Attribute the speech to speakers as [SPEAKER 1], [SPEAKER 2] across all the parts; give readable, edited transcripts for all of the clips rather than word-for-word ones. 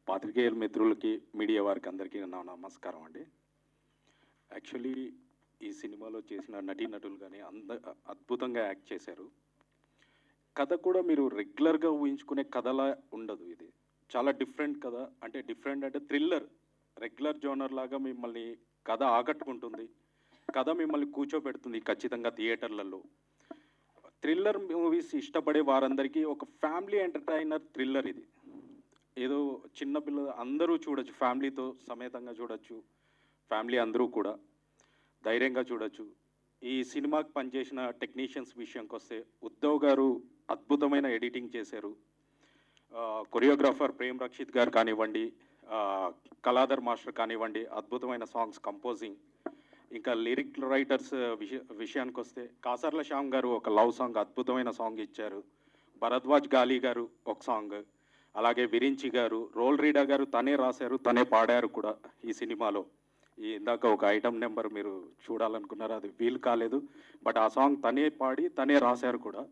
[SPEAKER 1] పాత్రికేయుల మిత్రులకి, మీడియా వారికి అందరికీ నా నమస్కారం అండి. యాక్చువల్లీ ఈ సినిమాలో చేసిన నటీనటులు కానీ అద్భుతంగా యాక్ట్ చేశారు. కథ కూడా మీరు రెగ్యులర్‌గా ఊహించుకునే కథలా ఉండదు ఇది. చాలా డిఫరెంట్ కథ. అంటే డిఫరెంట్ అంటే థ్రిల్లర్. రెగ్యులర్ జోనర్ లాగా మిమ్మల్ని కథ ఆకట్టుకుంటుంది. కథ మిమ్మల్ని కూర్చోబెడుతుంది ఖచ్చితంగా థియేటర్‌లలో. థ్రిల్లర్ మూవీస్ ఇష్టపడే వారందరికీ ఒక ఫ్యామిలీ ఎంటర్‌టైనర్ థ్రిల్లర్ ఇది. ఏదో చిన్న పిల్లలు అందరూ చూడొచ్చు, ఫ్యామిలీతో సమేతంగా చూడొచ్చు. ఫ్యామిలీ అందరూ కూడా ధైర్యంగా చూడొచ్చు. ఈ సినిమాకి పనిచేసిన టెక్నీషియన్స్ విషయంకి వస్తే ఉద్ధవ్ గారు అద్భుతమైన ఎడిటింగ్ చేశారు. కొరియోగ్రాఫర్ ప్రేమ్ రక్షిత్ గారు కానివ్వండి, కళాధర్ మాస్టర్ కానివ్వండి, అద్భుతమైన సాంగ్స్ కంపోజింగ్. ఇంకా లిరిక్ రైటర్స్ విషయానికి వస్తే కాసర్ల శ్యామ్ గారు ఒక లవ్ సాంగ్, అద్భుతమైన సాంగ్ ఇచ్చారు. భరద్వాజ్ గాలి గారు ఒక సాంగ్, అలాగే విరించి గారు, రోల్ రీడా గారు తనే రాశారు, తనే పాడారు కూడా ఈ సినిమాలో. ఇందాక ఒక ఐటమ్ నెంబర్ మీరు చూడాలనుకున్నారు, అది వీలు కాలేదు. బట్ ఆ సాంగ్ తనే పాడి తనే రాశారు కూడా.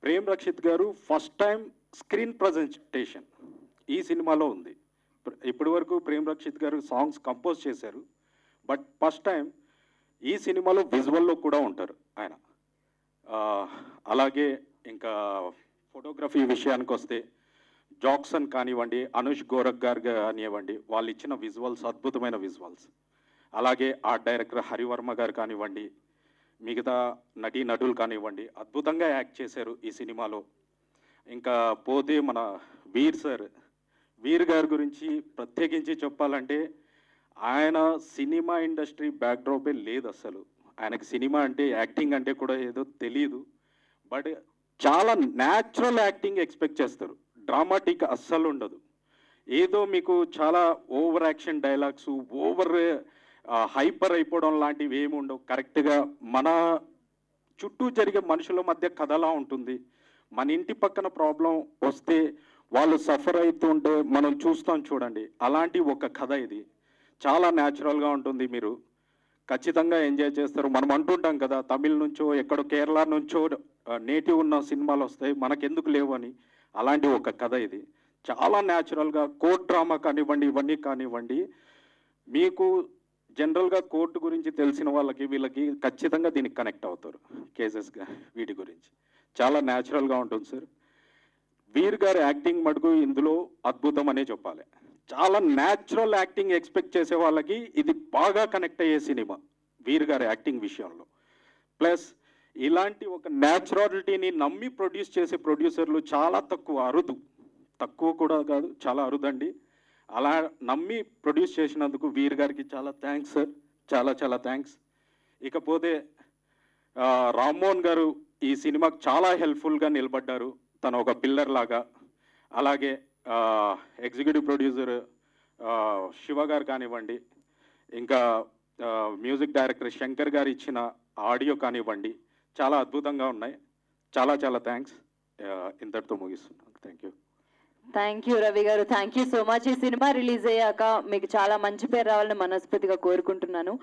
[SPEAKER 1] ప్రేమ్ రక్షిత్ గారు ఫస్ట్ టైం స్క్రీన్ ప్రజెంటేషన్ ఈ సినిమాలో ఉంది. ఇప్పటి వరకు ప్రేమ్ రక్షిత్ గారు సాంగ్స్ కంపోజ్ చేశారు, బట్ ఫస్ట్ టైం ఈ సినిమాలో విజువల్లో కూడా ఉంటారు ఆయన. అలాగే ఇంకా ఫోటోగ్రఫీ విషయానికి వస్తే జాక్సన్ కానివ్వండి, అనుష్ గోరఖ్ గారు కానివ్వండి, వాళ్ళు ఇచ్చిన విజువల్స్ అద్భుతమైన విజువల్స్. అలాగే ఆర్ట్ డైరెక్టర్ హరివర్మ గారు కానివ్వండి, మిగతా నటులు కానివ్వండి, అద్భుతంగా యాక్ట్ చేశారు ఈ సినిమాలో. ఇంకా పోతే మన వీర్ గారి గురించి ప్రత్యేకించి చెప్పాలంటే, ఆయన సినిమా ఇండస్ట్రీ బ్యాక్డ్రాపే లేదు అసలు. ఆయనకి సినిమా అంటే, యాక్టింగ్ అంటే కూడా ఏదో తెలియదు. బట్ చాలా న్యాచురల్ యాక్టింగ్ ఎక్స్పెక్ట్ చేస్తారు. డ్రామాటిక్ అస్సలు ఉండదు. ఏదో మీకు చాలా over action dialogues, over hyper అయిపోవడం లాంటివి ఏమి ఉండవు. కరెక్ట్గా మన చుట్టూ జరిగే మనుషుల మధ్య కథలా ఉంటుంది. మన ఇంటి పక్కన ప్రాబ్లం వస్తే వాళ్ళు సఫర్ అవుతుంటే మనం చూస్తాం చూడండి, అలాంటి ఒక కథ ఇది. చాలా న్యాచురల్గా ఉంటుంది. మీరు ఖచ్చితంగా ఎంజాయ్ చేస్తారు. మనం అంటుంటాం కదా, తమిళ నుంచో ఎక్కడో కేరళ నుంచో నేటివ్ ఉన్న సినిమాలు వస్తాయి, మనకెందుకు లేవు అని. అలాంటి ఒక కథ ఇది. చాలా న్యాచురల్గా కోర్ట్ డ్రామా కానివ్వండి, ఇవన్నీ కానివ్వండి, మీకు జనరల్గా కోర్టు గురించి తెలిసిన వాళ్ళకి వీళ్ళకి ఖచ్చితంగా దీనికి కనెక్ట్ అవుతారు. కేసెస్గా వీటి గురించి చాలా న్యాచురల్గా ఉంటుంది సార్. వీర్ గారి యాక్టింగ్ మటుకు ఇందులో అద్భుతం అనే చెప్పాలి. చాలా న్యాచురల్ యాక్టింగ్ ఎక్స్పెక్ట్ చేసే వాళ్ళకి ఇది బాగా కనెక్ట్ అయ్యే సినిమా వీర్ గారి యాక్టింగ్ విషయంలో. ప్లస్ ఇలాంటి ఒక న్యాచురాలిటీని నమ్మి ప్రొడ్యూస్ చేసే ప్రొడ్యూసర్లు చాలా తక్కువ కూడా కాదు, చాలా అరుదండి. అలా నమ్మి ప్రొడ్యూస్ చేసినందుకు వీర్ గారికి చాలా థ్యాంక్స్ సార్, చాలా చాలా థ్యాంక్స్. ఇకపోతే రామ్మోహన్ గారు ఈ సినిమాకి చాలా హెల్ప్ఫుల్గా నిలబడ్డారు, తను ఒక పిల్లర్ లాగా. అలాగే ఎగ్జిక్యూటివ్ ప్రొడ్యూసర్ శివ గారు కానివ్వండి, ఇంకా మ్యూజిక్ డైరెక్టర్ శంకర్ గారు ఇచ్చిన ఆడియో కానివ్వండి, చాలా అద్భుతంగా ఉన్నాయి. చాలా చాలా థ్యాంక్స్. ఇంతటితో ముగిస్తున్నాను.
[SPEAKER 2] థ్యాంక్ యూ రవి గారు, థ్యాంక్ యూ సో మచ్. ఈ సినిమా రిలీజ్ అయ్యాక మీకు చాలా మంచి పేరు రావాలని మనస్ఫూర్తిగా కోరుకుంటున్నాను.